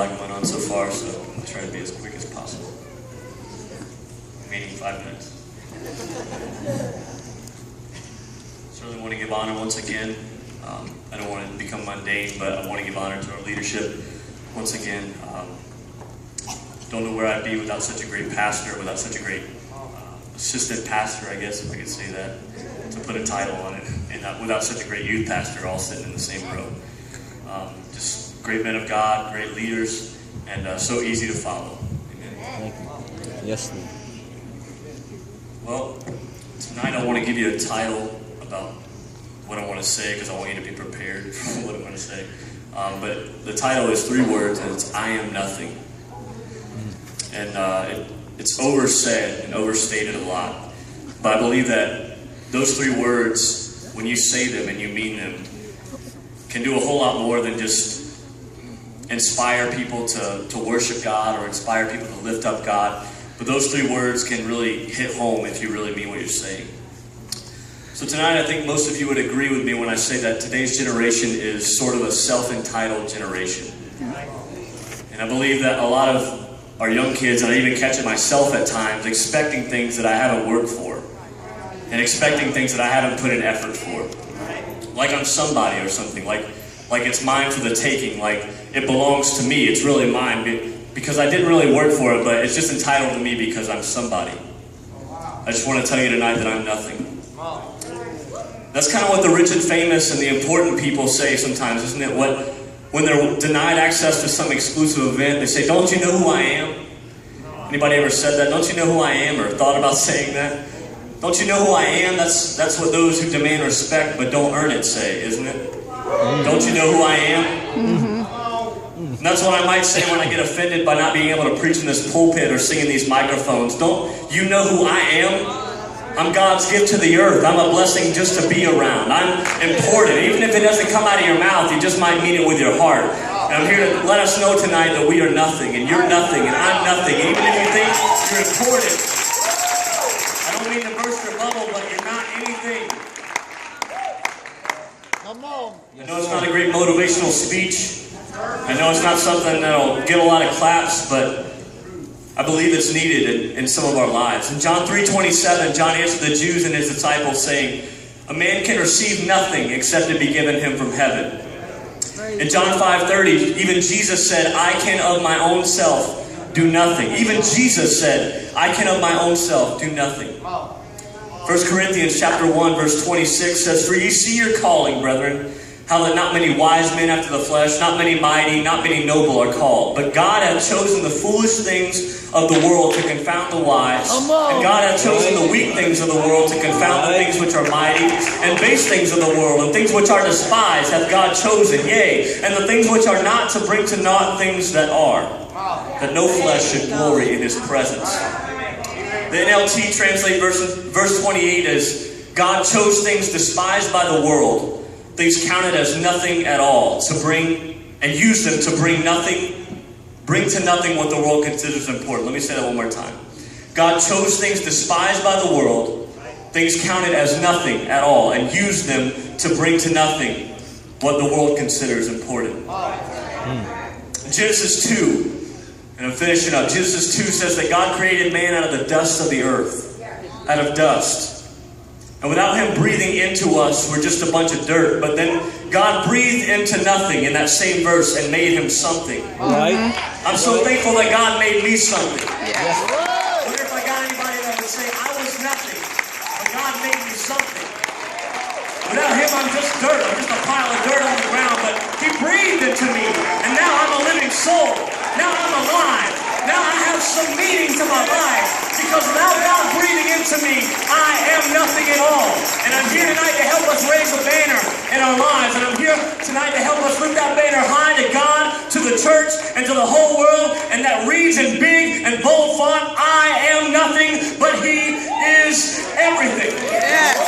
lot going on so far, so I'll try to be as quick as possible. Meaning 5 minutes. Certainly want to give honor once again. I don't want to become mundane, but I want to give honor to our leadership once again. Don't know where I'd be without such a great pastor, without such a great assistant pastor, I guess, if I could say that, to put a title on it, and without such a great youth pastor all sitting in the same row. Just great men of God, great leaders, and so easy to follow. Amen. Yes. Well, tonight I want to give you a title about what I want to say, because I want you to be prepared for what I'm going to say. But the title is 3 words, and it's I am nothing. And it's oversaid and overstated a lot. But I believe that those 3 words, when you say them and you mean them, can do a whole lot more than just inspire people to worship God or inspire people to lift up God. But those 3 words can really hit home if you really mean what you're saying. So tonight I think most of you would agree with me when I say that today's generation is sort of a self-entitled generation. And I believe that a lot of our young kids, and I even catch it myself at times, expecting things that I haven't worked for. And expecting things that I haven't put in effort for. Like I'm somebody or something. Like it's mine for the taking. Like it belongs to me. It's really mine because I didn't really work for it, but it's just entitled to me because I'm somebody. I just want to tell you tonight that I'm nothing. That's kind of what the rich and famous and the important people say sometimes, isn't it? When they're denied access to some exclusive event, they say, "Don't you know who I am?" Anybody ever said that? Don't you know who I am, or thought about saying that? Don't you know who I am? That's what those who demand respect but don't earn it say, isn't it? Don't you know who I am? And that's what I might say when I get offended by not being able to preach in this pulpit or sing in these microphones. Don't you know who I am? I'm God's gift to the earth. I'm a blessing just to be around. I'm important. Even if it doesn't come out of your mouth, you just might mean it with your heart. And I'm here to let us know tonight that we are nothing, and you're nothing, and I'm nothing. And even if you think you're important, I don't mean to burst your bubble, but you're not anything. Come on. I know it's not a great motivational speech. I know it's not something that'll get a lot of claps, but I believe it's needed in some of our lives. In John 3:27, John answered the Jews and his disciples, saying, "A man can receive nothing except it be given him from heaven." In John 5:30, even Jesus said, "I can of my own self do nothing." Even Jesus said, "I can of my own self do nothing." 1 Corinthians chapter 1, verse 26 says, "For ye see your calling, brethren, how that not many wise men after the flesh, not many mighty, not many noble are called. But God hath chosen the foolish things of the world to confound the wise. And God hath chosen the weak things of the world to confound the things which are mighty. And base things of the world, and things which are despised hath God chosen. Yea, and the things which are not, to bring to naught things that are, that no flesh should glory in his presence." The NLT translate verse 28 as, "God chose things despised by the world, things counted as nothing at all, to bring, and use them to bring to nothing what the world considers important." Let me say that one more time. God chose things despised by the world, things counted as nothing at all, and used them to bring to nothing what the world considers important. Genesis 2, and I'm finishing up. Genesis 2 says that God created man out of the dust of the earth, out of dust. And without him breathing into us, we're just a bunch of dirt. But then God breathed into nothing in that same verse and made him something. Right. I'm so thankful that God made me something. Yes. I wonder if I got anybody that would say, "I was nothing, but God made me something." Without him, I'm just dirt. I'm just a pile of dirt on the ground. But he breathed into me, and now I'm a living soul. Now I'm alive. Now I have some meaning to my life. Because without God breathing into me, I am nothing at all. And I'm here tonight to help us raise a banner in our lives. And I'm here tonight to help us lift that banner high to God, to the church, and to the whole world. And that reads in big and bold font, "I am nothing, but he is everything." Yes.